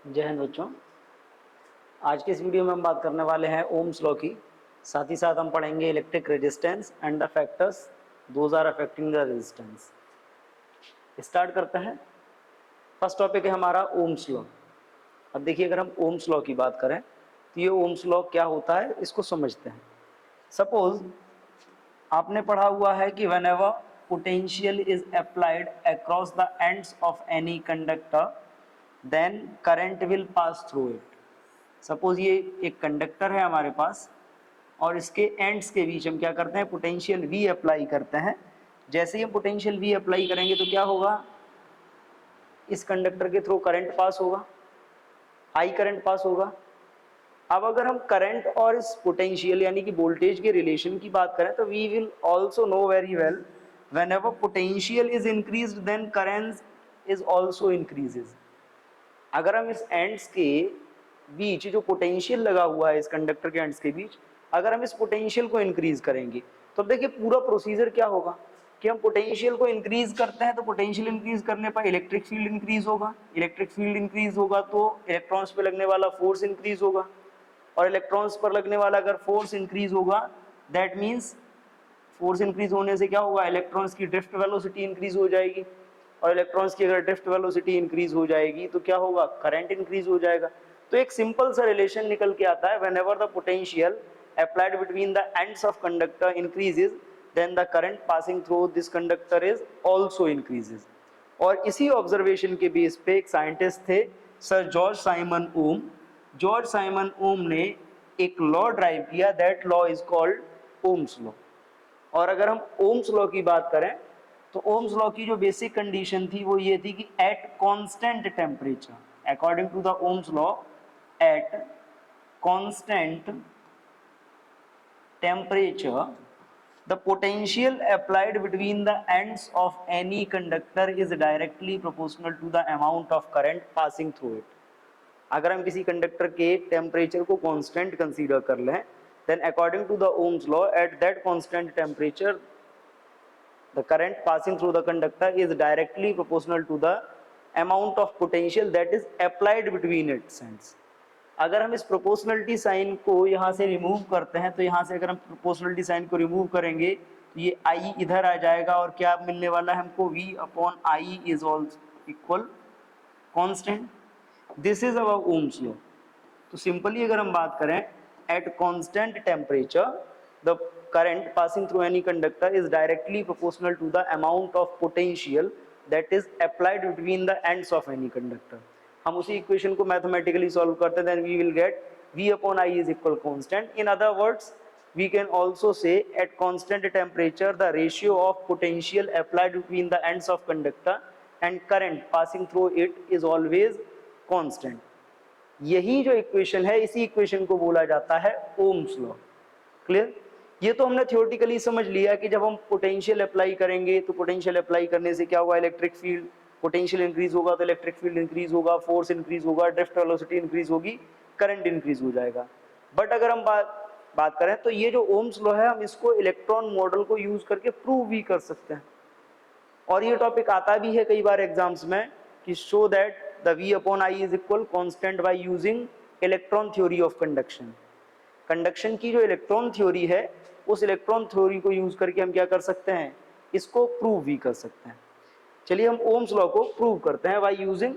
जय हिंद बच्चों। आज के इस वीडियो में हम बात करने वाले हैं ओम्स लॉ की। साथ ही साथ हम पढ़ेंगे electric resistance and the factors those are affecting the resistance. Start करते हैं। फर्स्ट टॉपिक है हमारा ओम्स लॉ। अब देखिए, अगर हम ओम्स लॉ की बात करें तो ये ओम्स लॉ क्या होता है इसको समझते हैं। सपोज आपने पढ़ा हुआ है कि whenever potential is applied across the ends of any conductor then current will pass through it. Suppose ये एक कंडक्टर है हमारे पास और इसके एंड्स के बीच हम क्या करते हैं, पोटेंशियल V अप्लाई करते हैं। जैसे ही हम पोटेंशियल V अप्लाई करेंगे तो क्या होगा, इस कंडक्टर के थ्रू करंट पास होगा, I करंट पास होगा। अब अगर हम करंट और इस पोटेंशियल यानी कि वोल्टेज के रिलेशन की बात करें तो we will also know very well whenever potential is increased then current is also increases. अगर हम इस एंड्स के बीच जो पोटेंशियल लगा हुआ है इस कंडक्टर के एंड्स के बीच, अगर हम इस पोटेंशियल को इंक्रीज करेंगे तो देखिए पूरा प्रोसीजर क्या होगा कि हम पोटेंशियल को इंक्रीज करते हैं तो पोटेंशियल इंक्रीज करने पर इलेक्ट्रिक फील्ड इंक्रीज होगा, इलेक्ट्रिक फील्ड इंक्रीज होगा तो इलेक्ट्रॉन्स पे लगने वाला फोर्स इंक्रीज होगा, और इलेक्ट्रॉन्स पर लगने वाला अगर फोर्स इंक्रीज होगा दैट मीन्स फोर्स इंक्रीज होने से क्या होगा, इलेक्ट्रॉन्स की ड्रिफ्ट वेलोसिटी इंक्रीज हो जाएगी, और इलेक्ट्रॉन्स की अगर ड्रिफ्ट वेलोसिटी इंक्रीज हो जाएगी तो क्या होगा, करंट इंक्रीज हो जाएगा। तो एक सिंपल सा रिलेशन निकल के आता है, whenever the potential applied between the ends of conductor increases then the current passing through this conductor is also increases. और इसी ऑब्जर्वेशन के बेस पे एक साइंटिस्ट थे sir George Simon Ohm. George Simon Ohm ने एक लॉ ड्राइव किया, that law is called Ohm's law. और अगर हम ओम्स लॉ की बात करें तो ओम्स लॉ की जो बेसिक कंडीशन थी वो ये थी कि at constant temperature, according to the Ohm's law, at constant temperature the potential applied between the ends of any conductor is directly proportional to the amount of current passing through it। अगर हम किसी conductor के temperature को constant consider कर लें then according to the Ohm's law at that constant temperature the current passing through the conductor is directly proportional to the amount of potential that is applied between its ends। अगर हम इस proportionality sign को यहाँ से remove करते हैं तो यहाँ से अगर हम प्रोपोर्शनलिटी साइन को रिमूव करेंगे तो ये I इधर आ जाएगा और क्या मिलने वाला है हमको, V upon I is also equal constant. This is our Ohm's law. तो सिंपली अगर हम बात करें, at constant temperature the current passing through any conductor is directly proportional to the amount of potential that is applied between the ends of any conductor. हम उसी equation को mathematically solve करते हैं, then we will get V upon I is equal constant। In other words, we can also say at constant temperature the ratio of potential applied between the ends of conductor and current passing through it is always constant। यही जो equation है इसी equation को बोला जाता है Ohm's law. Clear? ये तो हमने थ्योरेटिकली समझ लिया कि जब हम पोटेंशियल अप्लाई करेंगे तो पोटेंशियल अप्लाई करने से क्या होगा, इलेक्ट्रिक फील्ड, पोटेंशियल इंक्रीज होगा तो इलेक्ट्रिक फील्ड इंक्रीज होगा, फोर्स इंक्रीज होगा, ड्रिफ्ट वेलोसिटी इंक्रीज होगी, करंट इंक्रीज हो जाएगा। बट अगर हम बात करें तो ये जो ओम्स लॉ है हम इसको इलेक्ट्रॉन मॉडल को यूज करके प्रूव भी कर सकते हैं। और ये टॉपिक आता भी है कई बार एग्जाम्स में कि show that the V upon I is equal constant bye using electron theory of conduction. Conduction की जो इलेक्ट्रॉन थ्योरी है उस इलेक्ट्रॉन थ्योरी को यूज करके हम क्या कर सकते हैं, इसको प्रूव भी कर सकते हैं। चलिए हम ओम्स लॉ को प्रूव करते हैं by using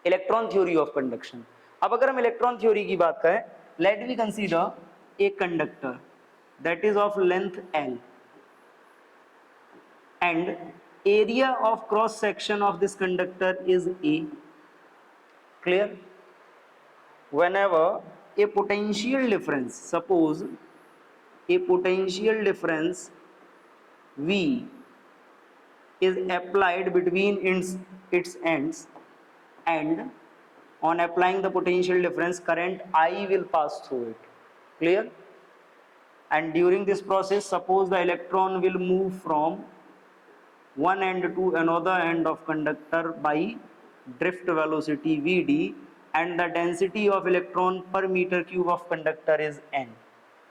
electron theory of conduction. अब अगर हम इलेक्ट्रॉन थ्योरी की बात करें, let we consider a conductor that is of length L and area of cross section of this conductor is A। Clear? Whenever a potential difference, suppose a potential difference V is applied between its ends and on applying the potential difference current I will pass through it। Clear? And during this process suppose the electron will move from one end to another end of conductor by drift velocity Vd and the density of electron per meter cube of conductor is n।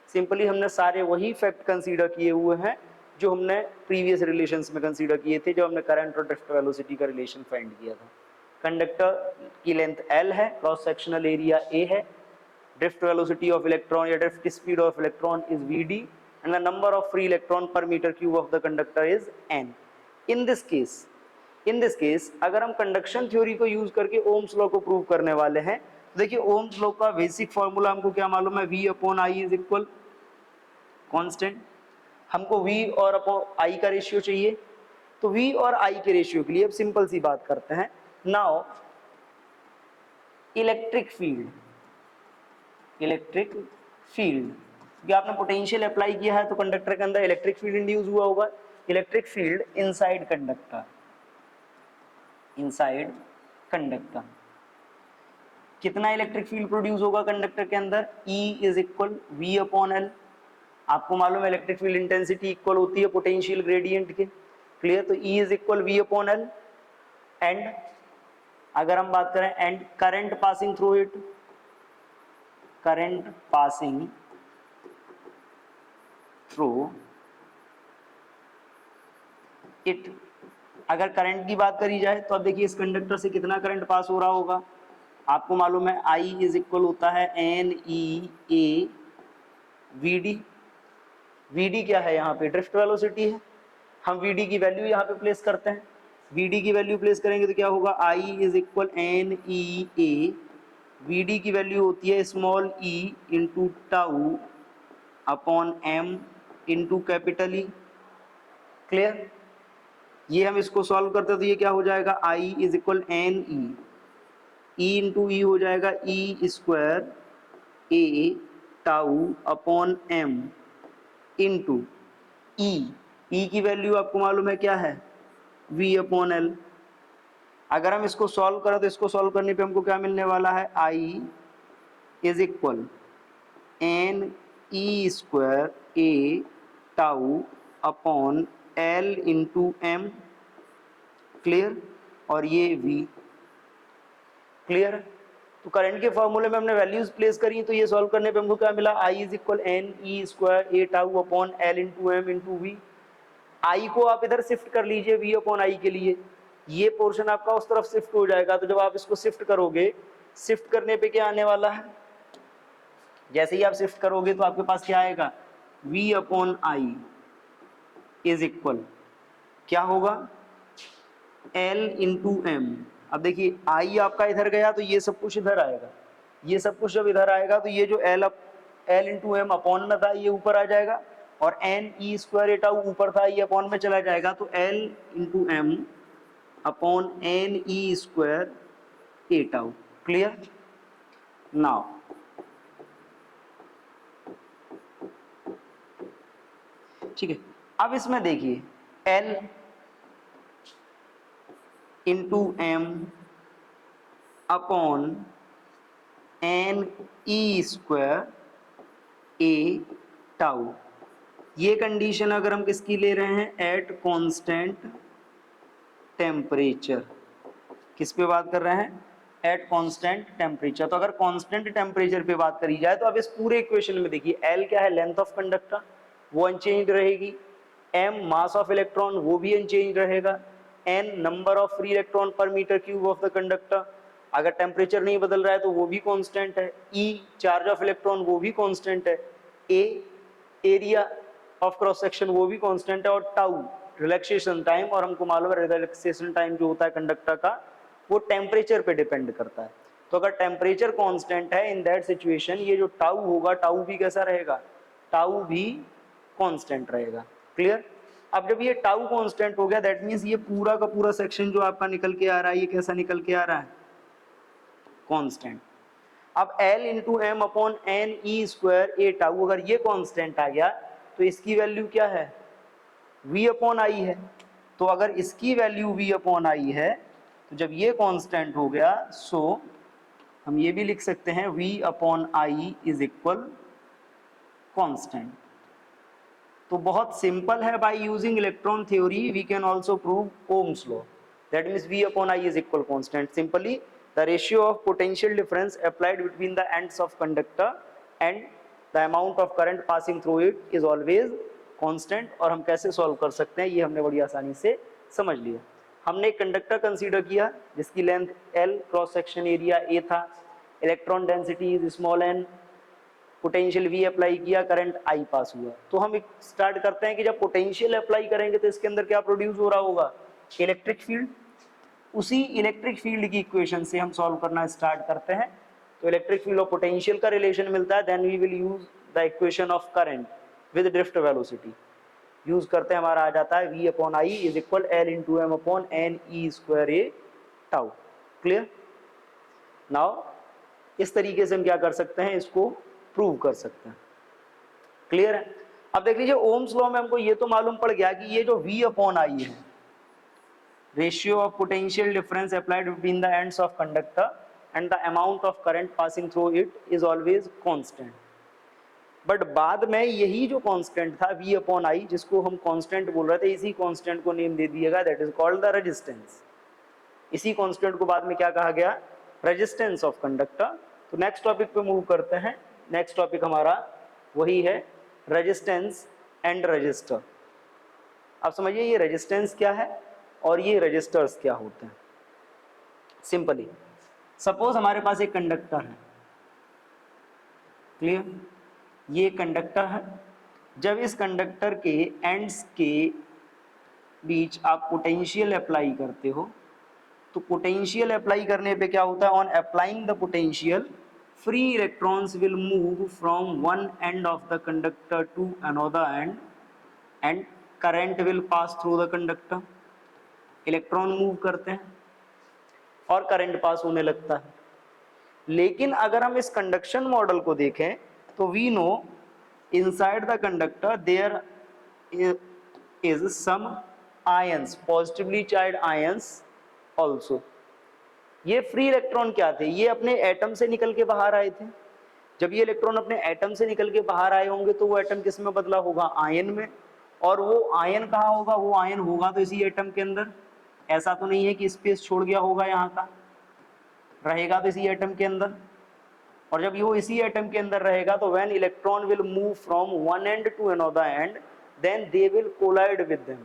Simply हमने सारे वही fact consider किए हुए हैं जो हमने previous relations में consider किए थे, जो हमने करंट और ड्रिफ्ट वेलोसिटी का रिलेशन फाइंड किया था। कंडक्टर की लेंथ L है, क्रॉस सेक्शनल एरिया A है, ड्रिफ्ट वेलोसिटी ऑफ इलेक्ट्रॉन या drift speed of electron is Vd and the number of free electron per meter cube of the conductor is n. In this case अगर हम conduction theory को use करके Ohm's law को prove करने वाले हैं तो देखिए ओम्स लॉ का बेसिक फॉर्मूला हमको क्या मालूम है, V upon I is equal constant. हमको V और अपॉन I का रेशियो चाहिए, तो V और I के रेशियो के लिए अब सिंपल सी बात करते हैं। नाउ इलेक्ट्रिक फील्ड क्योंकि आपने पोटेंशियल अप्लाई किया है तो कंडक्टर के अंदर इलेक्ट्रिक फील्ड इंड्यूस हुआ होगा। इलेक्ट्रिक फील्ड इनसाइड कंडक्टर कितना इलेक्ट्रिक फील्ड प्रोड्यूस होगा कंडक्टर के अंदर, E is equal V upon L। आपको मालूम है इलेक्ट्रिक फील्ड इंटेंसिटी इक्वल होती है पोटेंशियल ग्रेडियंट के, क्लियर। तो E is equal V upon L and अगर हम बात करें and current passing through it, current passing through it, अगर करंट की बात करी जाए तो अब देखिए इस कंडक्टर से कितना करंट पास हो रहा होगा, आपको मालूम है I इज इक्वल होता है NEA VD। VD क्या है, यहाँ पे ड्रिफ्ट वेलोसिटी है, हम VD की वैल्यू यहाँ पे प्लेस करते हैं। VD की वैल्यू प्लेस करेंगे तो क्या होगा, I is equal NEA, VD की वैल्यू होती है small e into tau upon m into capital E, clear. ये हम इसको सॉल्व करते तो ये क्या हो जाएगा, I is equal NE, E into E हो जाएगा E square A tau upon m into E की वैल्यू आपको मालूम है क्या है, V अपॉन L। अगर हम इसको सॉल्व करें तो इसको सॉल्व करने पे हमको क्या मिलने वाला है, I is equal NE square A tau upon L into M, clear, और ये V, क्लियर। तो करंट के फॉर्मूले में हमने वैल्यूज प्लेस करी तो ये सॉल्व करने पे हमको क्या मिला, I is equal NE square A tau upon L into M into V। I को आप इधर शिफ्ट कर लीजिए V अपॉन I के लिए, ये पोर्शन आपका उस तरफ शिफ्ट हो जाएगा। तो जब आप इसको शिफ्ट करोगे, शिफ्ट करने पे क्या आने वाला है, जैसे ही आप शिफ्ट करोगे तो आपके पास क्या आएगा, V upon I is equal क्या होगा, L इंटू M। अब देखिए I आपका इधर गया तो ये सब कुछ इधर आएगा, ये सब कुछ जब इधर आएगा तो ये जो L इंटू M अपॉन में था ये ऊपर आ जाएगा, और NE स्क्वायर एटा ऊपर था ये अपॉन में चला जाएगा, तो L into M upon NE square एटा, क्लियर। नाउ ठीक है, अब इसमें देखिए L into M upon NE square A tau, ये कंडीशन अगर हम किसकी ले रहे हैं, एट कांस्टेंट टेम्परेचर। किस पे बात कर रहे हैं, एट कांस्टेंट टेम्परेचर। तो अगर कांस्टेंट टेम्परेचर पे बात करी जाए तो अब इस पूरे इक्वेशन में देखिए L क्या है, लेंथ ऑफ कंडक्टर, वो अनचेंज रहेगी, M मास ऑफ इलेक्ट्रॉन वो भी अनचेंज रहेगा, N number of free electron per metre cube of the conductor, अगर टेम्परेचर नहीं बदल रहा है तो वो भी कांस्टेंट है, E चार्ज ऑफ इलेक्ट्रॉन वो भी कांस्टेंट है, A area of cross section वो भी कांस्टेंट है, और टाउ रिलैक्सेशन टाइम, और हमको मालूम है रिलैक्सेशन टाइम जो होता है कंडक्टर का वो टेम्परेचर पे डिपेंड करता है। तो अगर टेम्परेचर कांस्टेंट है इन दैट सिचुएशन ये जो टाउ होगा टाउ भी कैसा रहेगा, टाउ भी कांस्टेंट रहेगा, क्लियर। अब जब ये टाउ कांस्टेंट हो गया दैट मींस ये पूरा का पूरा सेक्शन जो आपका निकल के आ रहा है ये कैसा निकल के आ रहा है, कांस्टेंट। अब L into M upon N E square A tau, अगर ये कांस्टेंट आ गया तो इसकी वैल्यू क्या है, V अपॉन आई है। तो अगर इसकी वैल्यू V अपॉन आई है तो जब ये कांस्टेंट हो गया सो हम ये भी लिख सकते हैं V upon I is equal constant. तो बहुत सिंपल है, by using electron theory we can also prove Ohm's law, that means V upon I is equal constant. Simply the ratio of potential difference applied between the ends of conductor and the amount of current passing through it is always constant। और हम कैसे solve कर सकते हैं ये हमने बड़ी आसानी से समझ लिया। हमने एक कंडक्टर कंसीडर किया जिसकी length L, cross section area A था, electron density is small n, potential V apply किया, करंट I पास हुआ। तो हम स्टार्ट करते हैं कि जब पोटेंशियल अप्लाई करेंगे तो इसके अंदर क्या प्रोड्यूस हो रहा होगा, इलेक्ट्रिक फील्ड। उसी इलेक्ट्रिक फील्ड की इक्वेशन से हम सॉल्व करना स्टार्ट करते हैं। तो इलेक्ट्रिक फील्ड और पोटेंशियल का रिलेशन मिलता है, then we will use the equation of current with drift velocity use करते हैं, हमारा आ जाता है V upon I is equal L into M upon N E square A tau. Clear. Now इस तरीके से हम क्या कर सकते हैं, इसको प्रूव कर सकते हैं। क्लियर है। अब देख लीजिए ओम्स लॉ में हमको ये तो मालूम पड़ गया कि ये जो V अपॉन I है, ratio of potential difference applied between the ends of conductor and the amount of current passing through it is always constant. But बाद में यही जो कांस्टेंट था V अपॉन I, जिसको हम कांस्टेंट बोल रहे थे, इसी कांस्टेंट को नेम दे दिएगा, that is called the resistance. इसी कांस्टेंट को बाद में क्या कहा गया, रेजिस्टेंस ऑफ कंडक्टर। तो नेक्स्ट टॉपिक पे मूव करते हैं। नेक्स्ट टॉपिक हमारा वही है रेजिस्टेंस एंड रजिस्टर। आप समझिए ये रेजिस्टेंस क्या है और ये रजिस्टर्स क्या होते हैं। सिंपली सपोज हमारे पास एक कंडक्टर है, क्लियर, ये कंडक्टर है। जब इस कंडक्टर के एंड्स के बीच आप पोटेंशियल अप्लाई करते हो, तो पोटेंशियल अप्लाई करने पे क्या होता है, on applying the potential free electrons will move from one end of the conductor to another end and current will pass through the conductor. Electron move करते हैं और करंट पास होने लगता है। लेकिन अगर हम इस कंडक्शन मॉडल को देखें तो we know inside the conductor there is some ions, positively charge ions also. ये फ्री इलेक्ट्रॉन क्या थे, ये अपने एटम से निकल के बाहर आए थे। जब ये इलेक्ट्रॉन अपने एटम से निकल के बाहर आए होंगे तो वो एटम किस में बदला होगा, आयन में। और वो आयन कहाँ होगा, वो आयन होगा तो इसी एटम के अंदर। ऐसा तो नहीं है कि स्पेस छोड़ गया होगा, यहाँ का रहेगा तो इसी एटम के अंदर। और जब वो इसी एटम के अंदर रहेगा तो when electron will move from one end to another end then they will collide with them.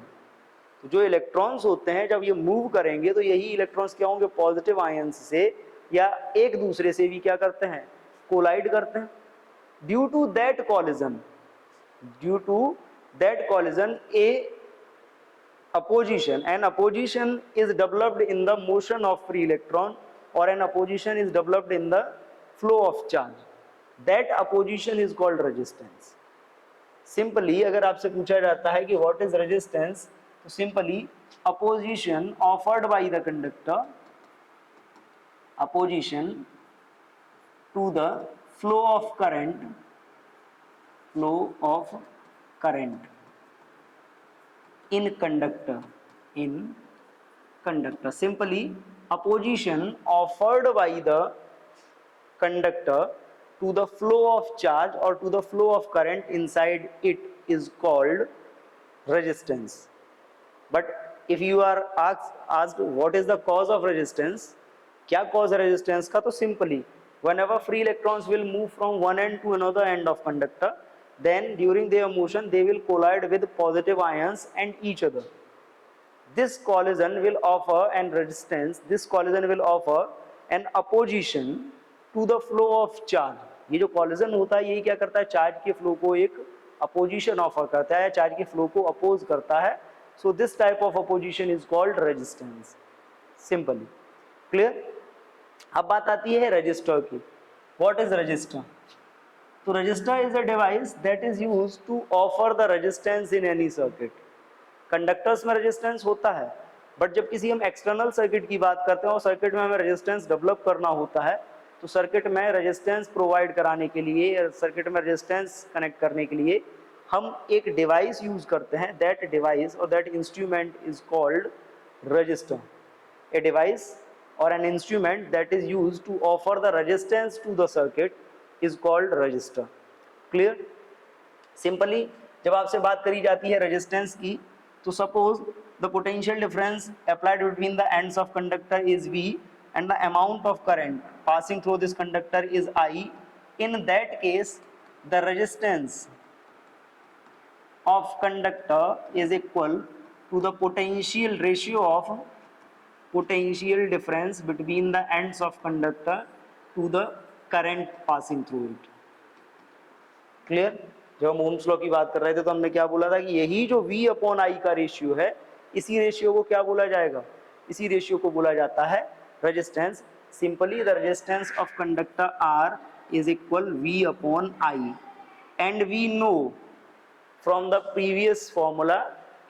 तो जो इलेक्ट्रॉन्स होते हैं जब ये मूव करेंगे तो यही इलेक्ट्रॉन्स क्या होंगे, पॉजिटिव आयंस से या एक दूसरे से भी क्या करते हैं, कोलाइड करते हैं। Due to that collision a opposition, an opposition is developed in the motion of free electron or an opposition is developed in the flow of charge. That opposition is called resistance. Simply अगर आपसे पूछा जाता है कि what is resistance, तो simply opposition offered by the conductor, opposition to the flow of current in conductor. Simply opposition offered by the conductor to the flow of charge or to the flow of current inside it is called resistance. But if you are asked what is the cause of resistance, क्या cause है resistance का, तो simply whenever free electrons will move from one end to another end of conductor, then during their motion they will collide with positive ions and each other. This collision will offer an resistance, this collision will offer an opposition to the flow of charge. ये जो collision होता है ये क्या करता है, charge के flow को एक opposition ऑफर करता है, चार्ज के फ्लो को अपोज करता है। So this type of opposition is called resistance. Simply clear। अब बात आती है रजिस्टर की। What is resistor? तो resistor is a device that is used to offer the resistance in any circuit. Conductors में रेजिस्टेंस होता है, बट जब किसी हम एक्सटर्नल सर्किट की बात करते हैं और सर्किट में हमें रेजिस्टेंस डेवलप करना होता है, तो सर्किट में रेजिस्टेंस प्रोवाइड कराने के लिए, सर्किट में रेजिस्टेंस कनेक्ट करने के लिए हम एक डिवाइस यूज करते हैं। दैट डिवाइस और that instrument is called register. A device or an instrument that is used to offer the resistance to the circuit is called resistor. Clear? Simply जब आपसे बात करी जाती है resistance की, तो suppose the potential difference applied between the ends of conductor is V and the amount of current passing through this conductor is I. In that case the resistance of conductor is equal to the potential ratio of potential difference between the ends of conductor to the current passing through it. Clear? जब हम Ohm's law की बात कर रहे थे तो हमने क्या बोला था कि यही जो V अपॉन I का रेशियो है, इसी रेशियो को क्या बोला जाएगा? इसी रेशियो को बोला जाता है resistance. Simply the resistance of conductor R is equal V upon I, and we know from the previous formula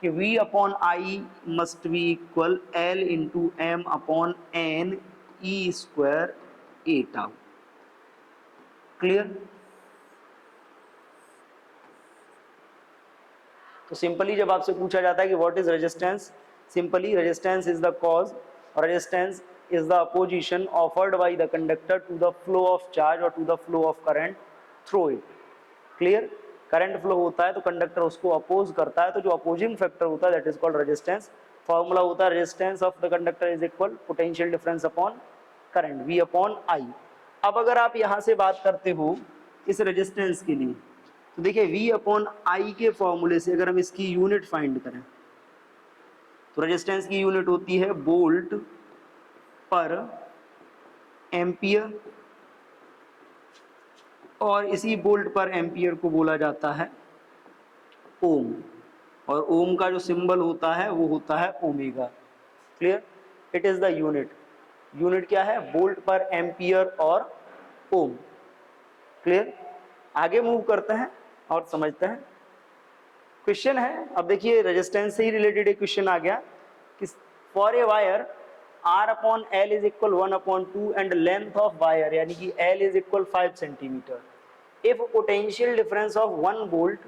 कि V upon I must be equal L into M upon N E square A tau. Clear? तो simply जब आपसे पूछा जाता है कि what is resistance, simply resistance is the cause और resistance is the opposition offered by the conductor to the flow of charge और to the flow of current through it. Clear? Current flow होता है तो conductor उसको oppose करता है, तो जो अपोजिंग फैक्टर होता है that is called resistance. Formula होता है resistance of the conductor is equal potential difference upon current V upon I. अब अगर आप यहाँ से बात करते हो इस रेजिस्टेंस के लिए, तो देखिए V अपॉन I के फॉर्मूले से अगर हम इसकी यूनिट फाइंड करें तो रेजिस्टेंस की यूनिट होती है वोल्ट पर एम्पियर, और इसी वोल्ट पर एम्पियर को बोला जाता है ओम, और ओम का जो सिंबल होता है वो होता है omega. Clear? It is the unit. Unit क्या है? वोल्ट पर एम्पियर और ओम. क्लियर? आगे मूव करते हैं और समझते हैं. क्वेश्चन है, अब देखिए रेजिस्टेंस से ही रिलेटेड एक क्वेश्चन आ गया कि for a wire R upon L is equal 1/2 and length of wire यानी कि L is equal 5 centimetre. If potential difference of 1 volt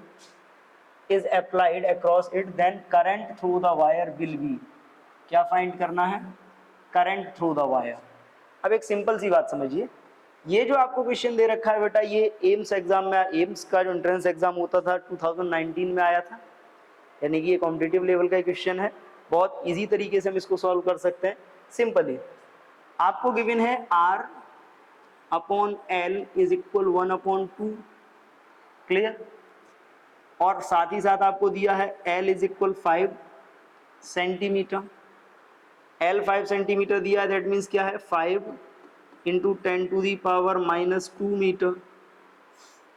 is applied across it then current through the wire will be. क्या find करना है? Current through the wire. अब एक simple सी बात समझिए, ये जो आपको क्वेश्चन दे रखा है बेटा, ये एम्स एग्जाम में, एम्स का जो एंट्रेंस एग्जाम होता था 2019 में आया था, यानी कि ये कॉम्पिटिटिव लेवल का क्वेश्चन है. बहुत इजी तरीके से हम इसको सॉल्व कर सकते हैं. सिंपली आपको गिवन है R upon L is equal 1/2. Clear? और साथ ही साथ आपको दिया है L is equal 5 centimetre. L 5 centimetre दिया है, दैट मीन्स क्या है? 5 into 10 to the power -2 metre.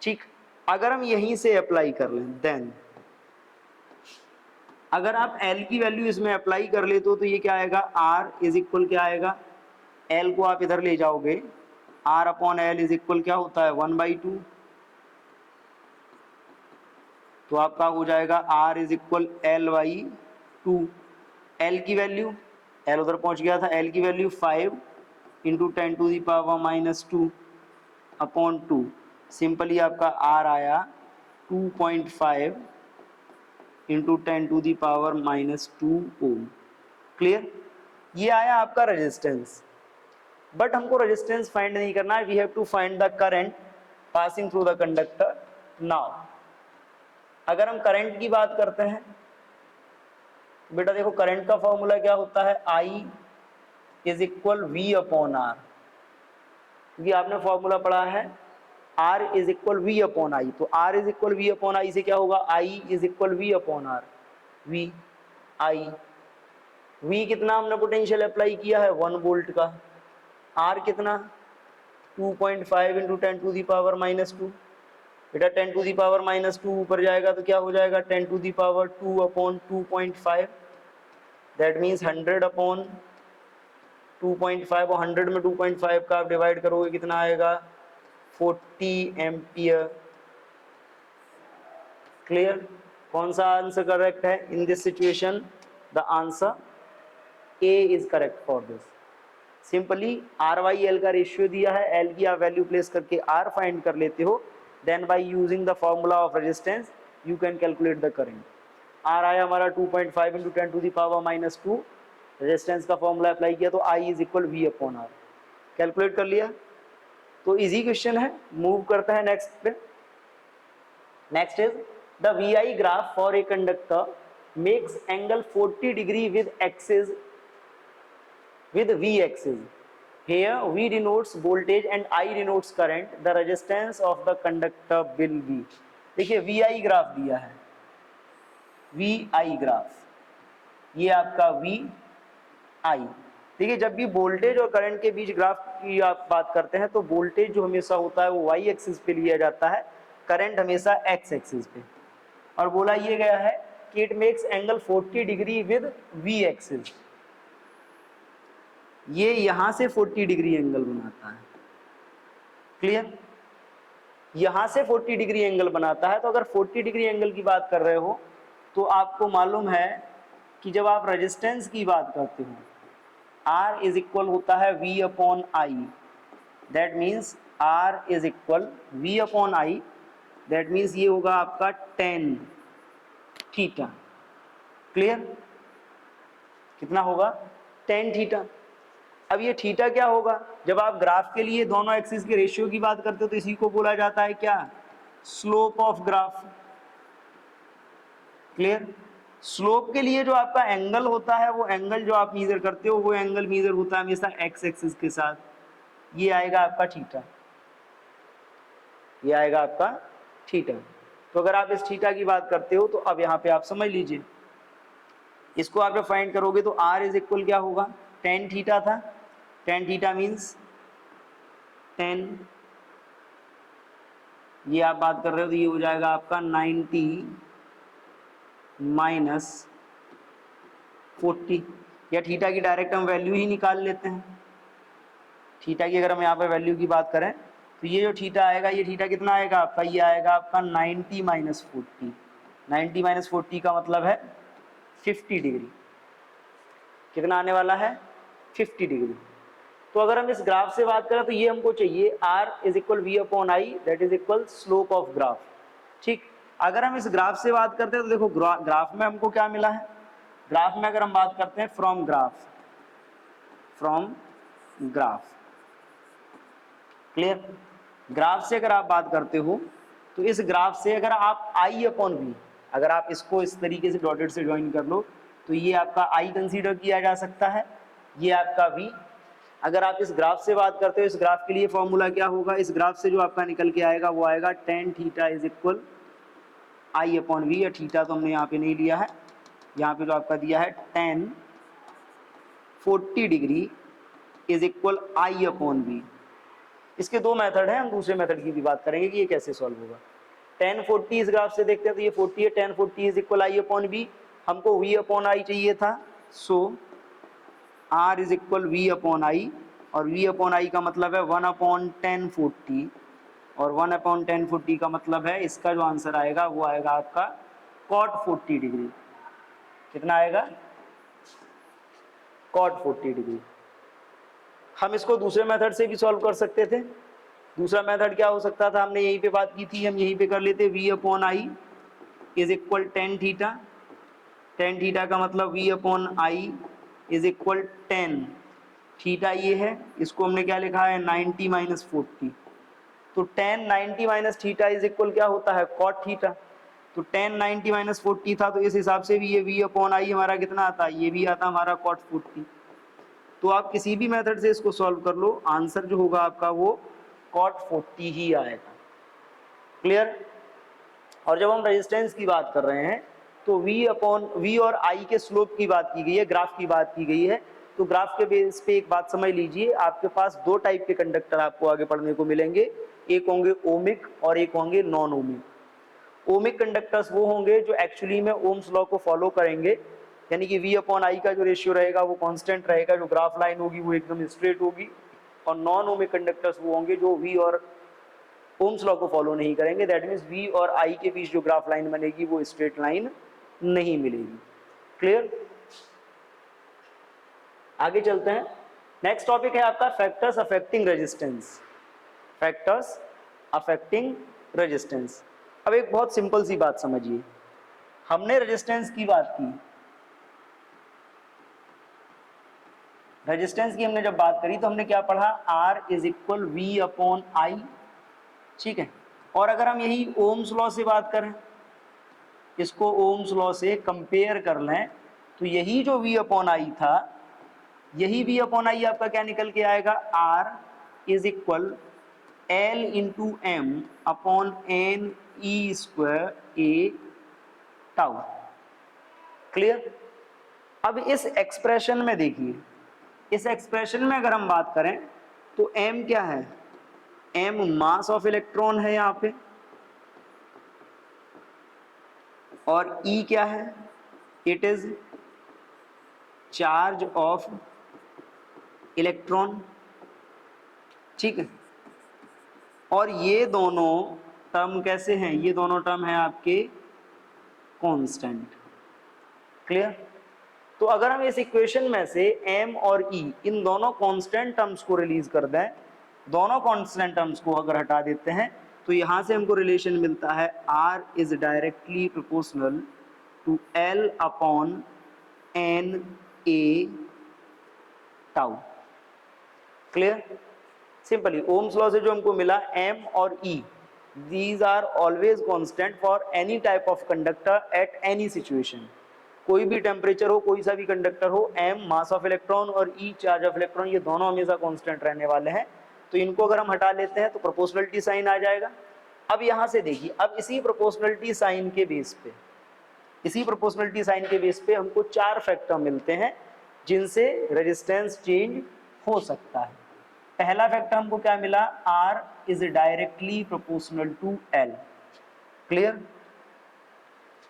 ठीक, अगर हम यहीं से अप्लाई कर लें देन अगर आप L की वैल्यू इसमें अप्लाई कर लेते हो तो ये क्या आएगा? R इज इक्वल क्या आएगा? L को आप इधर ले जाओगे, R upon L is equal क्या होता है? 1/2. तो आपका हो जाएगा R is equal L/2. L की वैल्यू, L उधर पहुंच गया था, L की value 5 into 10 to the power -2 upon 2. Simply आपका R आया 2.5 into 10 to the power -2 ohm. Clear? ये आया आपका रेजिस्टेंस. बट हमको रेजिस्टेंस फाइंड नहीं करना है, we have to find the current passing through the conductor. Now अगर हम करंट की बात करते हैं तो बेटा देखो करंट का फॉर्मूला क्या होता है? I is equal V upon R. क्योंकि आपने फॉर्मूला पढ़ा है R is equal V upon I, तो R is equal V upon I से क्या होगा? I is equal V upon R. V I, V कितना हमने पोटेंशियल अप्लाई किया है? 1 वोल्ट का. R कितना? 2.5 इंटू 10 टू दी पावर -2. बेटा 10 टू दी पावर -2 ऊपर जाएगा तो क्या हो जाएगा? 10 to the power 2 upon 2.5. That means 100 upon 2.5, और 100 में 2.5 का आप डिवाइड करोगे कितना आएगा? 40 एम्पियर. क्लियर? कौन सा आंसर करेक्ट है in this situation? The answer A is correct for this. Simply R/L का रेशियो दिया है, L की आप वैल्यू प्लेस करके R फाइंड कर लेते हो, then by using the formula of resistance you can calculate the current. R आया हमारा 2.5 into 10 to the power -2. Resistance का फॉर्मूला अप्लाई किया तो I is equal V upon R. Calculate कर लिया. तो इजी क्वेश्चन है. मूव करते हैं नेक्स्ट पे. Next is the VI graph for a conductor makes angle 40 degree with axis with V axis. Here V denotes voltage and I denotes current. The resistance of the conductor will be. देखिए VI graph दिया है, VI graph, ये आपका VI. देखिए जब भी voltage और current के बीच ग्राफ की आप बात करते हैं तो वोल्टेज जो हमेशा होता है वो वाई एक्सिस पे लिया जाता है, करंट हमेशा एक्स एक्सिस पे। और बोला ये गया है कि it makes angle 40 degree with we axis, ये यहां से 40 डिग्री एंगल बनाता है। क्लियर? यहां से 40 डिग्री एंगल बनाता है। तो अगर 40 डिग्री एंगल की बात कर रहे हो तो आपको मालूम है कि जब आप रेजिस्टेंस की बात करते हो R इज इक्वल होता है V upon I, that means R is equal V upon I, that means ये होगा आपका tan थीटा। क्लियर? कितना होगा? tan theta. अब ये थीटा क्या होगा? जब आप ग्राफ के लिए दोनों एक्सिस के रेशियो की बात करते हो तो इसी को बोला जाता है क्या? Slope of graph. Clear? Slope के लिए जो आपका एंगल होता है वो एंगल जो आप मीजर करते हो वो एंगल मीजर होता है हमेशा एक्स एक्सिस के साथ, ये आएगा आपका थीटा, ये आएगा आपका थीटा। तो अगर आप इस थीटा की बात करते हो तो अब यहाँ पे आप समझ लीजिए, इसको आप जब फाइंड करोगे तो R इज इक्वल क्या होगा? tan थीटा था, tan थीटा मीन्स tan, ये आप बात कर रहे हो तो ये हो जाएगा आपका 90 माइनस 40, या थीटा की डायरेक्ट हम वैल्यू ही निकाल लेते हैं। थीटा की अगर हम यहाँ पे वैल्यू की बात करें तो ये जो थीटा आएगा, ये थीटा कितना आएगा आपका? ये आएगा आपका 90 माइनस 40, 90 माइनस 40 का मतलब है 50 डिग्री। कितना आने वाला है? 50 डिग्री। तो अगर हम इस ग्राफ से बात करें तो ये हमको चाहिए R is equal V upon I, that is equal slope of graph. ठीक, अगर हम इस ग्राफ से बात करते हैं तो देखो ग्राफ में हमको क्या मिला है? ग्राफ में अगर हम बात करते हैं from graph, from graph, clear? Graph से अगर आप बात करते हो तो इस ग्राफ से अगर आप आई अपॉन वी, अगर आप इसको इस तरीके से डॉटेड से ज्वाइन कर लो तो ये आपका आई कंसीडर किया जा सकता है, ये आपका वी। अगर आप इस ग्राफ से बात करते हो, इस ग्राफ के लिए फॉर्मूला क्या होगा? इस ग्राफ से जो आपका निकल के आएगा वो आएगा tan theta is equal I upon V, या थीटा तो हमने यहाँ पे नहीं लिया है, यहाँ पे जो आपका दिया है tan 40 degree is equal I upon V. इसके दो मेथड हैं, हम दूसरे मेथड की भी बात करेंगे कि ये कैसे सॉल्व होगा। tan 40 इस ग्राफ से देखते हैं तो ये 40 है, tan 40 is equal I upon V, हमको v अपॉन आई चाहिए था, so r is equal v upon I, और v अपॉन आई का मतलब है 1 अपॉन tan 40, और 1 अपॉन tan 40 का मतलब है इसका जो आंसर आएगा वो आएगा आपका cot 40 डिग्री। कितना आएगा? cot 40 degree. हम इसको दूसरे मेथड से भी सॉल्व कर सकते थे। दूसरा मेथड क्या हो सकता था? हमने यहीं पे बात की थी, हम यहीं पे कर लेते v upon I is equal tan theta, tan theta का मतलब v upon I is equal tan theta, ये है, इसको हमने क्या लिखा है? 90 माइनस 40। तो tan 90 minus theta is equal क्या होता है? cot theta. तो tan 90 माइनस 40 था, तो इस हिसाब से भी ये v अपॉन आई हमारा कितना आता है? ये भी आता हमारा cot 40। तो आप किसी भी मेथड से इसको सॉल्व कर लो, आंसर जो होगा आपका वो cot 40 ही आएगा। क्लियर? और जब हम रेजिस्टेंस की बात कर रहे हैं तो V और I के स्लोप की बात की गई है, ग्राफ की बात की गई है। तो ग्राफ के बेस पे एक बात समझ लीजिए, आपके पास दो टाइप के कंडक्टर आपको आगे पढ़ने को मिलेंगे, एक होंगे ओमिक और एक होंगे नॉन ओमिक। ओमिक कंडक्टर्स वो होंगे जो एक्चुअली में ओम्स लॉ को फॉलो करेंगे, यानी कि V अपॉन आई का जो रेशियो रहेगा वो कांस्टेंट रहेगा, जो ग्राफ लाइन होगी वो एकदम स्ट्रेट होगी। और नॉन ओमिक कंडक्टर्स वो होंगे जो V और ओम्स लॉ को फॉलो नहीं करेंगे, दैट मीन्स V और I के बीच जो ग्राफ लाइन बनेगी वो स्ट्रेट लाइन नहीं मिलेगी। क्लियर? आगे चलते हैं। नेक्स्ट टॉपिक है आपका factors affecting resistance. Factors affecting resistance. अब एक बहुत सिंपल सी बात समझिए, हमने रेजिस्टेंस की बात की, रेजिस्टेंस की हमने जब बात करी तो हमने क्या पढ़ा? R is equal V upon आई, ठीक है। और अगर हम यही ओम्स लॉ से बात करें, इसको ओम्स लॉ से कंपेयर कर लें, तो यही जो V अपॉन आई था, यही V अपॉन आई आपका क्या निकल के आएगा? R is equal L into M upon N E square A tau. Clear? अब इस एक्सप्रेशन में देखिए, इस एक्सप्रेशन में अगर हम बात करें तो m क्या है, m मास ऑफ इलेक्ट्रॉन है यहाँ पे, और E क्या है, it is charge of electron. ठीक है, और ये दोनों टर्म कैसे हैं, ये दोनों टर्म हैं आपके कांस्टेंट। क्लियर? तो अगर हम इस इक्वेशन में से m और E इन दोनों कांस्टेंट टर्म्स को रिलीज कर दें, दोनों कांस्टेंट टर्म्स को अगर हटा देते हैं तो यहां से हमको रिलेशन मिलता है R is directly proportional to L upon n A tau. Clear? Simply Ohm's law से जो हमको मिला m और E, these are always constant for any type of conductor at any situation। कोई भी टेम्परेचर हो, कोई सा भी कंडक्टर हो, m मास ऑफ इलेक्ट्रॉन और E चार्ज ऑफ इलेक्ट्रॉन, ये दोनों हमेशा कांस्टेंट रहने वाले हैं। तो इनको अगर हम हटा लेते हैं तो प्रोपोर्शनलिटी साइन आ जाएगा। अब यहां से देखिए, अब इसी प्रोपोर्शनलिटी साइन के बेस पे, इसी प्रोपोर्शनलिटी साइन के बेस पे हमको 4 फैक्टर मिलते हैं जिनसे रेजिस्टेंस चेंज हो सकता है। पहला फैक्टर हमको क्या मिला, R is directly proportional to L। Clear?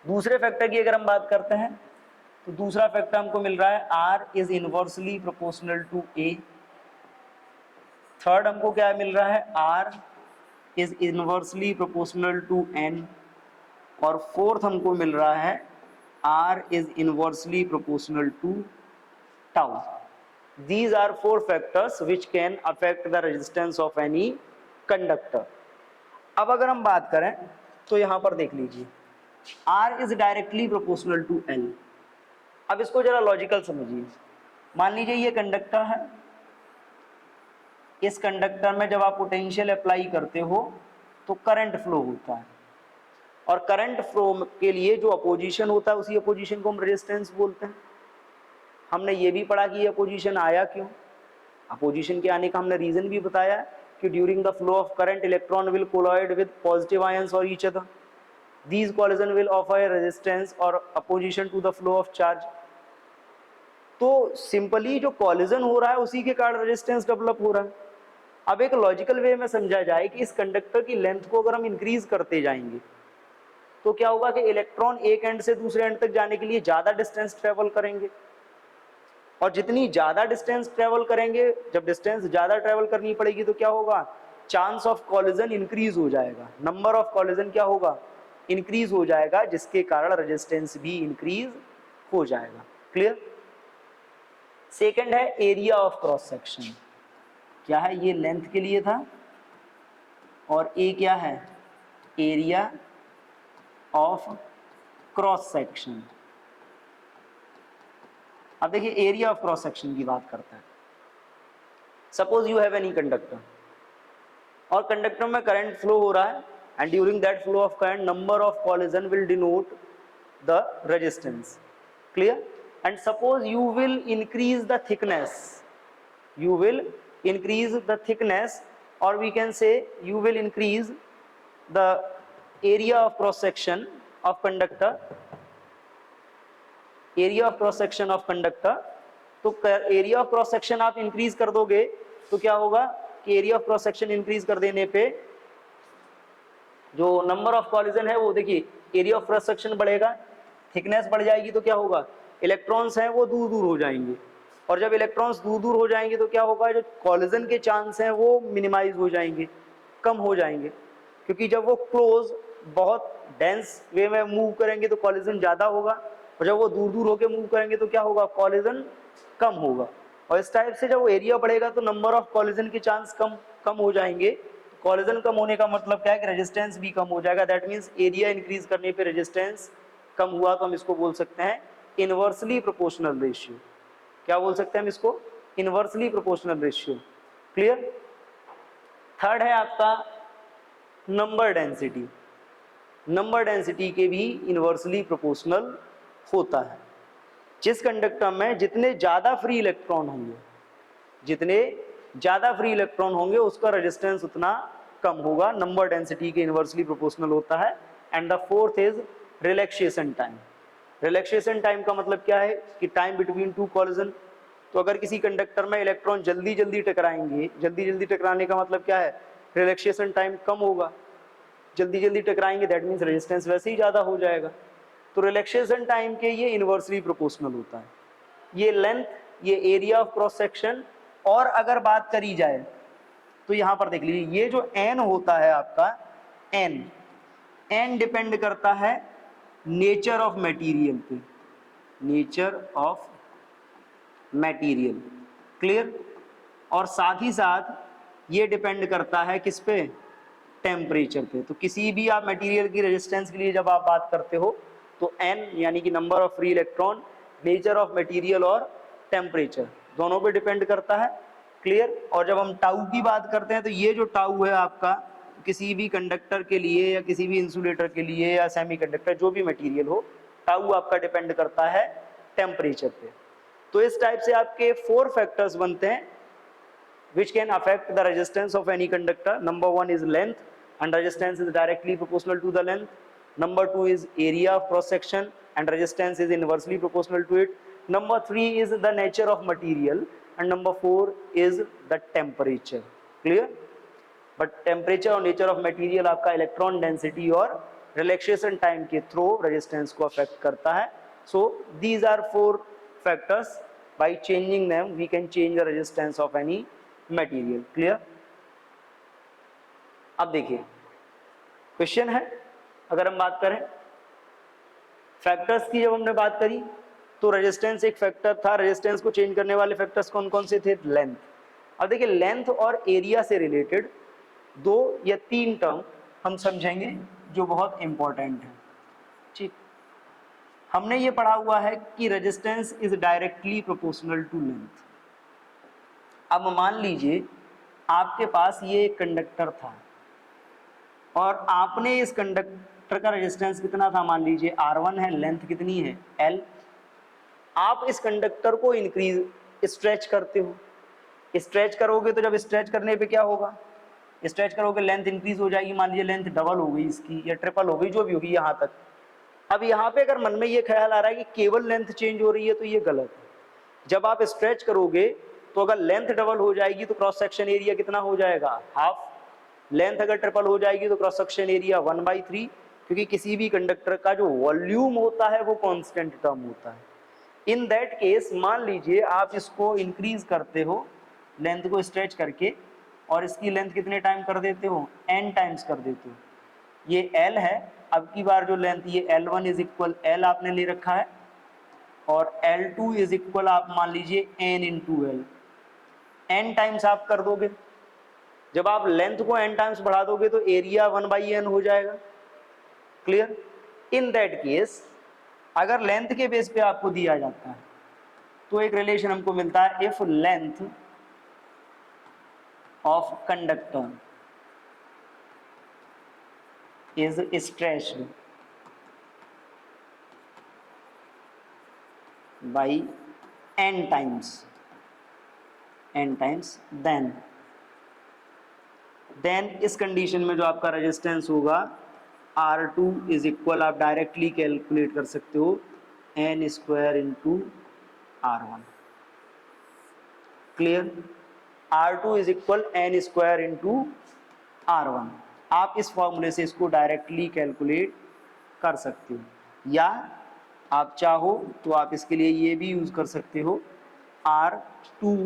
दूसरे फैक्टर की अगर हम बात करते हैं तो दूसरा फैक्टर हमको मिल रहा है R is inversely proportional to A। Third हमको क्या मिल रहा है, R is inversely proportional to N। और फोर्थ हमको मिल रहा है R is inversely proportional to tau. These are 4 factors which can affect the resistance of any conductor। अब अगर हम बात करें तो यहां पर देख लीजिए, R is directly proportional to L। अब इसको जरा लॉजिकल समझिए। मान लीजिए ये कंडक्टर है, इस कंडक्टर में जब आप पोटेंशियल अप्लाई करते हो तो करंट फ्लो होता है, और करंट फ्लो के लिए जो अपोजिशन होता है उसी अपोजिशन को हम रेजिस्टेंस बोलते हैं। हमने ये भी पढ़ा कि ये अपोजिशन आया क्यों, अपोजिशन के आने का हमने रीजन भी बताया कि during the flow of current electron will collide with positive ions और each other, these collision will offer a resistance और opposition to the flow of charge. तो सिंपली जो कॉलिजन हो रहा है उसी के कारण रेजिस्टेंस डेवलप हो रहा है। अब एक लॉजिकल वे में समझा जाए कि इस कंडक्टर की लेंथ को अगर हम इंक्रीज करते जाएंगे तो क्या होगा कि इलेक्ट्रॉन एक एंड से दूसरे एंड तक जाने के लिए ज्यादा डिस्टेंस ट्रेवल करेंगे, और जितनी ज्यादा डिस्टेंस ट्रेवल करेंगे, जब डिस्टेंस ज्यादा ट्रेवल करनी पड़ेगी तो क्या होगा, चांस ऑफ कॉलिजन इंक्रीज हो जाएगा, नंबर ऑफ कॉलिजन क्या होगा, इंक्रीज हो जाएगा, जिसके कारण रेजिस्टेंस भी इंक्रीज हो जाएगा। क्लियर? सेकंड है एरिया ऑफ क्रॉस सेक्शन। क्या है, ये लेंथ के लिए था, और ए क्या है, एरिया ऑफ क्रॉस सेक्शन। अब देखिए एरिया ऑफ क्रॉस सेक्शन की बात करते हैं। Suppose you have any conductor, और कंडक्टर में करंट फ्लो हो रहा है, and during that flow of current number of collision will denote the resistance. Clear? And suppose you will increase the thickness, you will increase the thickness, or we can say you will increase the area of cross section of conductor, area of cross section of conductor। तो area of cross section आप increase कर दोगे तो क्या होगा कि area of cross section increase कर देने पे जो नंबर ऑफ कॉलिजन है वो, देखिए एरिया ऑफ क्रॉस सेक्शन बढ़ेगा, थिकनेस बढ़ जाएगी, तो क्या होगा, इलेक्ट्रॉन्स हैं वो दूर दूर हो जाएंगे, और जब इलेक्ट्रॉन्स दूर दूर हो जाएंगे तो क्या होगा, जो कॉलिजन के चांस हैं वो मिनिमाइज हो जाएंगे, कम हो जाएंगे, क्योंकि जब वो क्लोज बहुत डेंस वे में मूव करेंगे तो कॉलिजन ज़्यादा होगा, और जब वो दूर दूर होकर मूव करेंगे तो क्या होगा, कॉलिजन कम होगा। और इस टाइप से जब वो एरिया बढ़ेगा तो नंबर ऑफ कॉलिजन के चांस कम हो जाएंगे। कॉलिजन कम होने का मतलब क्या है कि रेजिस्टेंस भी कम हो जाएगा। दैट मीन्स एरिया इंक्रीज करने पे रेजिस्टेंस कम हुआ, तो हम इसको बोल सकते हैं इनवर्सली प्रोपोर्शनल रेशियो। क्या बोल सकते हैं हम इसको, inversely proportional ratio. Clear? Third है आपका नंबर डेंसिटी। नंबर डेंसिटी के भी इनवर्सली प्रोपोर्शनल होता है। जिस कंडक्टर में जितने ज्यादा फ्री इलेक्ट्रॉन होंगे, जितने ज्यादा फ्री इलेक्ट्रॉन होंगे उसका रेजिस्टेंस उतना कम होगा, नंबर डेंसिटी के इनवर्सली प्रोपोर्शनल होता है। And the fourth is relaxation time. Relaxation time का मतलब क्या है कि टाइम बिटवीन टू कॉलिजन। तो अगर किसी कंडक्टर में इलेक्ट्रॉन जल्दी जल्दी टकराएंगे, जल्दी जल्दी टकराने का मतलब क्या है, रिलैक्सेशन टाइम कम होगा, जल्दी जल्दी टकराएंगे दैट मीन्स रेजिस्टेंस वैसे ही ज़्यादा हो जाएगा। तो रिलैक्सेशन टाइम के ये इन्वर्सली प्रोपोर्शनल होता है, ये लेंथ, ये एरिया ऑफ क्रॉस सेक्शन। और अगर बात करी जाए तो यहाँ पर देख लीजिए, ये जो एन होता है आपका, एन डिपेंड करता है नेचर ऑफ मटेरियल पे, नेचर ऑफ मटेरियल, क्लियर। और साथ ही साथ ये डिपेंड करता है किस पे, टेम्परेचर पे। तो किसी भी आप मटेरियल की रेजिस्टेंस के लिए जब आप बात करते हो तो एन यानी कि number of free electron, nature of material और टेम्परेचर दोनों पे डिपेंड करता है, क्लियर। और जब हम टाउ की बात करते हैं तो ये जो टाउ है आपका, किसी भी कंडक्टर के लिए या किसी भी इंसुलेटर के लिए या सेमीकंडक्टर जो भी मटेरियल हो, टाउ आपका डिपेंड करता है टेम्परेचर पे। तो इस टाइप से आपके 4 फैक्टर्स बनते हैं which can affect the resistance of any conductor. Number 1 is length, and resistance is directly proportional to the length. Number 2 is area of cross section, and resistance is inversely proportional to it. Number 3 is the nature of material, and number 4 is the temperature. Clear? But temperature और nature of material आपका electron density और relaxation time के through resistance को affect करता है. So these are 4 factors. By changing them we can change the resistance of any material, clear. अब देखिए question है, अगर हम बात करें फैक्टर्स की, जब हमने बात करी तो रेजिस्टेंस एक फैक्टर था, रेजिस्टेंस को चेंज करने वाले फैक्टर्स कौन कौन से थे, लेंथ। अब देखिए लेंथ और एरिया से रिलेटेड 2 या 3 टर्म हम समझेंगे जो बहुत इंपॉर्टेंट है, ठीक। हमने ये पढ़ा हुआ है कि resistance is directly proportional to length. अब मान लीजिए आपके पास ये एक कंडक्टर था और आपने इस कंडक्टर का रेजिस्टेंस कितना था, मान लीजिए R1 है, लेंथ कितनी है L। आप इस कंडक्टर को इंक्रीज स्ट्रेच करते हो, स्ट्रेच करोगे तो जब स्ट्रेच करने पे क्या होगा, स्ट्रेच करोगे लेंथ इंक्रीज हो जाएगी, मान लीजिए लेंथ डबल हो गई इसकी या ट्रिपल हो गई, जो भी होगी यहाँ तक। अब यहाँ पे अगर मन में ये ख्याल आ रहा है कि केवल लेंथ चेंज हो रही है तो ये गलत है। जब आप स्ट्रेच करोगे तो अगर लेंथ डबल हो जाएगी तो क्रॉस सेक्शन एरिया कितना हो जाएगा, हाफ। लेंथ अगर ट्रिपल हो जाएगी तो क्रॉस सेक्शन एरिया 1/3, क्योंकि किसी भी कंडक्टर का जो वॉल्यूम होता है वो कांस्टेंट टर्म होता है। इन दैट केस मान लीजिए आप इसको इंक्रीज करते हो लेंथ को स्ट्रेच करके, और इसकी लेंथ कितने टाइम कर देते हो, n टाइम्स कर देते हो। ये L है, अब की बार जो लेंथ ये L1 इज इक्वल L आपने ले रखा है, और L2 इज इक्वल आप मान लीजिए n into L, n times आप कर दोगे। जब आप लेंथ को n टाइम्स बढ़ा दोगे तो एरिया 1/n हो जाएगा, क्लियर। इन दैट केस अगर लेंथ के बेस पे आपको दिया जाता है तो एक रिलेशन हमको मिलता है, if length of conductor is stretched by n times, then इस कंडीशन में जो आपका रेजिस्टेंस होगा R2 इज इक्वल, आप डायरेक्टली कैलकुलेट कर सकते हो n square into R1, clear. R2 is equal n square into R1। आप इस फॉर्मूले से इसको डायरेक्टली कैलकुलेट कर सकते हो, या आप चाहो तो आप इसके लिए ये भी यूज कर सकते हो, R2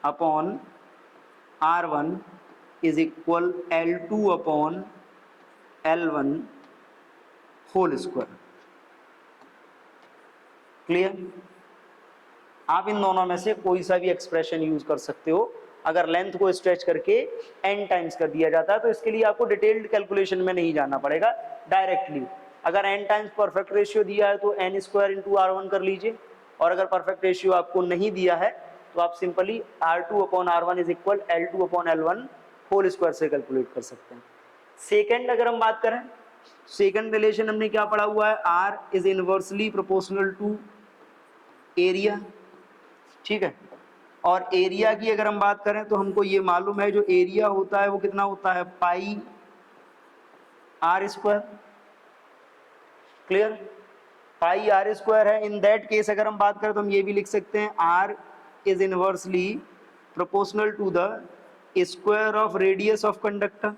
upon R1 is equal L2 upon L1 whole square, clear. आप इन दोनों में से कोई सा भी एक्सप्रेशन यूज कर सकते हो। अगर लेंथ को स्ट्रेच करके n टाइम्स कर दिया जाता है तो इसके लिए आपको डिटेल्ड कैलकुलेशन में नहीं जाना पड़ेगा, डायरेक्टली अगर n टाइम्स परफेक्ट रेशियो दिया है तो n स्क्वायर इंटू R1 कर लीजिए, और अगर परफेक्ट रेशियो आपको नहीं दिया है तो आप simply R2 upon R1 is equal L2 upon L1 whole square से कैलकुलेट कर सकते हैं। सेकेंड अगर हम बात करें, सेकेंड रिलेशन हमने क्या पढ़ा हुआ है, R is inversely proportional to area, ठीक है। और एरिया की अगर हम बात करें तो हमको ये मालूम है जो एरिया होता है वो कितना होता है, पाई R स्क्वायर, क्लियर। पाई R स्क्वायर है। इन दैट केस अगर हम बात करें तो हम ये भी लिख सकते हैं R is inversely proportional to the square of radius of conductor,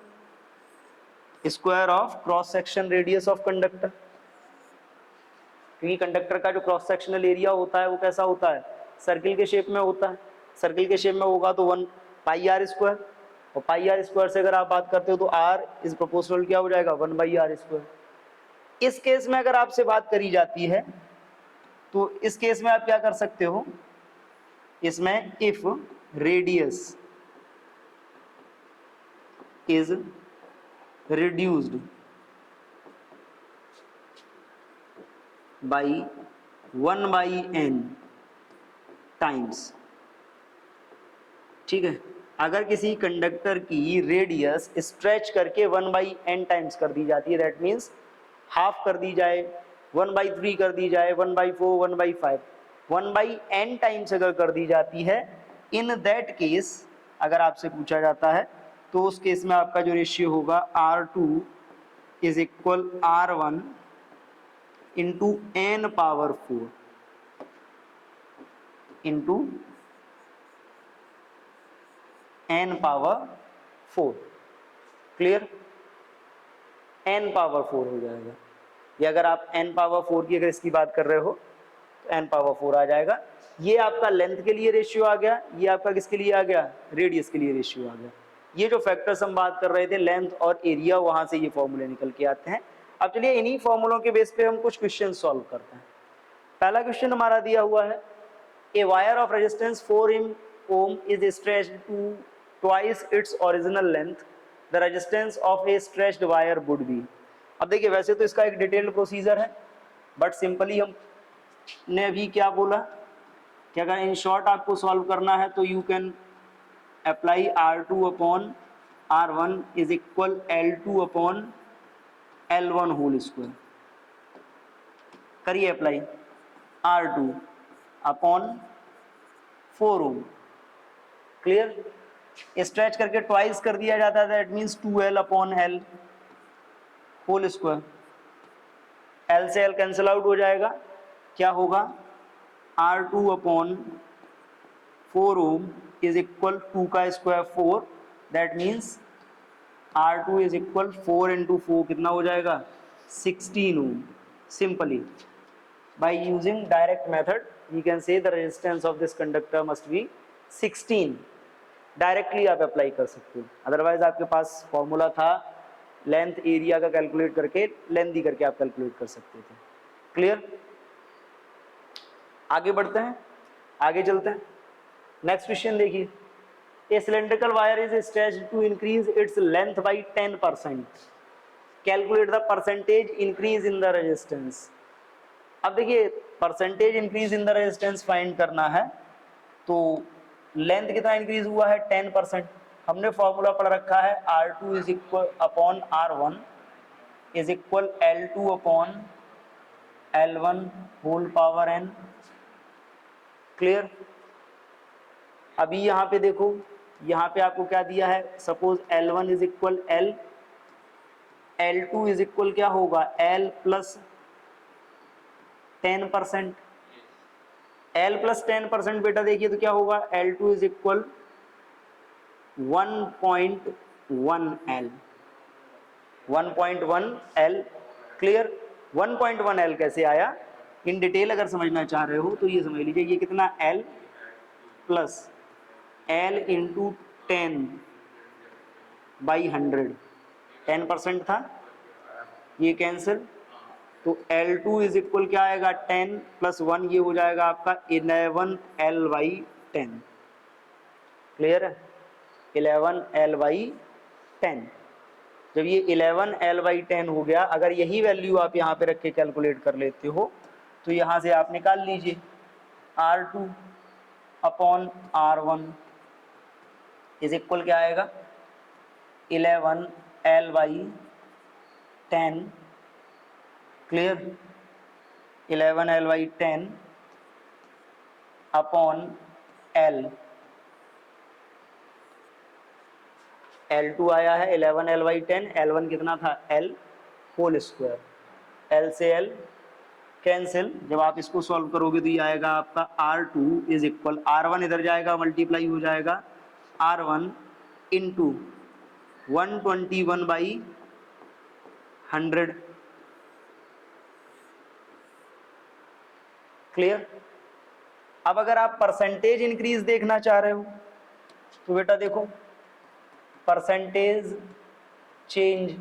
square of cross section radius of conductor। क्योंकि कंडक्टर का जो क्रॉस सेक्शनल एरिया होता है वो कैसा होता है, सर्किल के शेप में होता है। सर्किल के शेप में होगा तो 1 पाई आर स्क्वायर, और पाई आर स्क्वायर से अगर आप बात करते हो तो आर इज प्रोपोर्शनल क्या हो जाएगा, 1 बाई आर स्क्वायर। इस केस में अगर आपसे बात करी जाती है तो इस केस में आप क्या कर सकते हो, इसमें if radius is reduced by 1 by n times, ठीक है। अगर किसी कंडक्टर की रेडियस स्ट्रेच करके 1 बाई n टाइम्स कर दी जाती है, दैट मीन्स हाफ कर दी जाए, 1 बाई 3 कर दी जाए, 1 by 4, 1 by 5, 1 by n times अगर कर दी जाती है, इन दैट केस अगर आपसे पूछा जाता है तो उस केस में आपका जो रेशियो होगा R2 is equal R1 into n power 4 into n power 4। Clear, n power 4 हो जाएगा। ये अगर आप n पावर 4 की अगर इसकी बात कर रहे हो तो n पावर 4 आ जाएगा। ये आपका लेंथ के लिए रेशियो आ गया, ये आपका किसके लिए आ गया, रेडियस के लिए रेशियो आ गया। ये जो फैक्टर्स हम बात कर रहे थे लेंथ और एरिया, वहां से ये फॉर्मूले निकल के आते हैं। अब चलिए इन्हीं फॉर्मूलों के बेस पे हम कुछ क्वेश्चन सॉल्व करते हैं। पहला क्वेश्चन हमारा दिया हुआ है, a wire of resistance 4 ohm is stretched to twice its original length, the resistance of a stretched wire would be। अब देखिए वैसे तो इसका एक डिटेल्ड प्रोसीजर है, बट सिंपली हमने अभी क्या बोला कि अगर इन शॉर्ट आपको सॉल्व करना है तो you can apply R2 upon R1 is equal L2 upon L1 whole square. करिए apply, R2 upon 4 ohm, clear. Stretch करके ट्वाइस कर दिया जाता है, that means 2L upon L whole square. L से L कैंसिल आउट हो जाएगा, क्या होगा R2 upon 4 Om is equal 2 का square 4, that means R2 is equal 4 into 4 कितना हो जाएगा 16 ohm. Simply by using direct method we can say the resistance of this conductor must be 16। Directly आप apply कर सकते हो, अदरवाइज आपके पास formula था लेंथ एरिया का कैलकुलेट करके, लेंथ ही करके आप कैलकुलेट कर सकते थे। क्लियर, आगे बढ़ते हैं, आगे चलते हैं। नेक्स्ट क्वेश्चन देखिए, a cylindrical wire is stretched to increase its length by 10%, calculate the percentage increase in the resistance. अब देखिए percentage increase in the resistance find करना है, तो लेंथ कितना इंक्रीज हुआ है 10%। हमने फॉर्मूला पढ़ रखा है R2 is equal upon R1 is equal L2 upon L1 whole power n। Clear, अभी यहाँ पे देखो, यहाँ पे आपको क्या दिया है, suppose L1 is equal L, L2 is equal क्या होगा L प्लस 10%। L प्लस 10% बेटा देखिए तो क्या होगा L2 is equal 1.1L, 1.1L। Clear, 1.1L कैसे आया, इन डिटेल अगर समझना चाह रहे हो तो ये समझ लीजिए, ये कितना L plus L into 10 by 100, 10% था, ये कैंसिल, तो L2 इज इक्वल क्या आएगा 10 प्लस 1, ये हो जाएगा आपका 11L बाई 10। क्लियर है, 11L बाई 10। जब ये 11L बाई 10 हो गया, अगर यही वैल्यू आप यहाँ पे रख के कैलकुलेट कर लेते हो तो यहाँ से आप निकाल लीजिए R2 upon R1 is equal क्या आएगा 11L by 10। Clear, 11L by 10 upon L, L2 आया है 11L बाई 10, L1 कितना था L होल स्क्वायर, L से L कैंसिल, जब आप इसको सॉल्व करोगे तो ये आएगा आपका R2 इज इक्वल, R1 इधर जाएगा मल्टीप्लाई हो जाएगा R1 इंटू 121/100। क्लियर। अब अगर आप परसेंटेज इंक्रीज देखना चाह रहे हो तो बेटा देखो, परसेंटेज चेंज,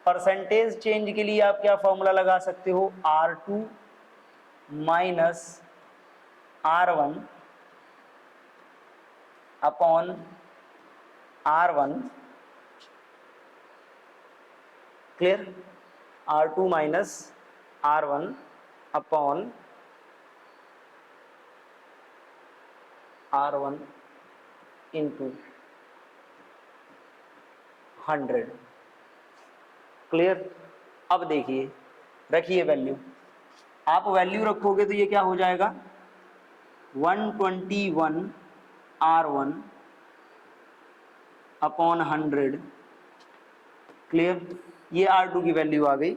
परसेंटेज चेंज के लिए आप क्या फॉर्मूला लगा सकते हो, R2 minus R1 upon R1। Clear. R2 minus R1 upon R1 into 100। Clear. अब देखिए, रखिए वैल्यू, आप वैल्यू रखोगे तो ये क्या हो जाएगा 121 R1 अपॉन 100। क्लियर। ये R2 की वैल्यू आ गई,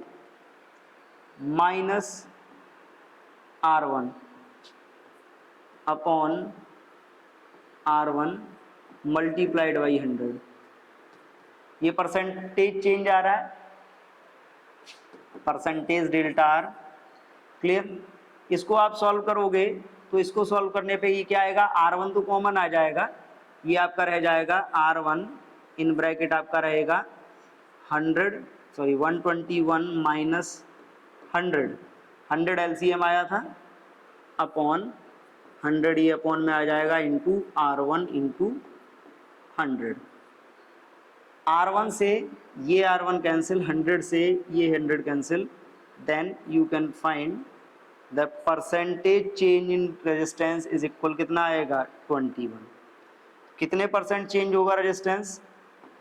minus R1 upon R1 multiplied by 100। ये परसेंटेज चेंज आ रहा है, परसेंटेज डेल्टा R। क्लियर। इसको आप सॉल्व करोगे तो इसको सॉल्व करने पे ये क्या आएगा, R1 तो कॉमन आ जाएगा, ये आपका रह जाएगा R1 इन ब्रैकेट आपका रहेगा 121 माइनस 100 LCM आया था अपॉन 100, ये अपॉन में आ जाएगा इंटू R1 इंटू 100। R1 से ये R1 कैंसिल, 100 से ये 100 cancel, then you can find the percentage change in resistance is equal, कितना आएगा 21। कितने परसेंट चेंज होगा रेजिस्टेंस,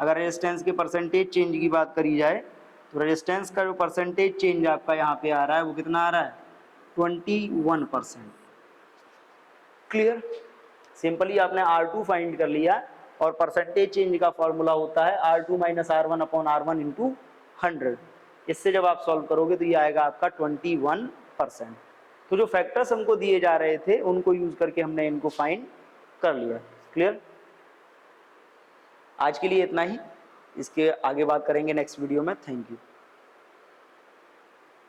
अगर रेजिस्टेंस के परसेंटेज चेंज की बात करी जाए तो रेजिस्टेंस का जो परसेंटेज चेंज आपका यहाँ पे आ रहा है वो कितना आ रहा है 21%। क्लियर। सिंपली आपने R2 फाइंड कर लिया और परसेंटेज चेंज का फॉर्मूला होता है R2 minus R1 upon R1 into 100। इससे जब आप सॉल्व करोगे तो ये आएगा आपका 21%। तो जो फैक्टर्स हमको दिए जा रहे थे उनको यूज करके हमने इनको फाइंड कर लिया। क्लियर। आज के लिए इतना ही, इसके आगे बात करेंगे नेक्स्ट वीडियो में। Thank you.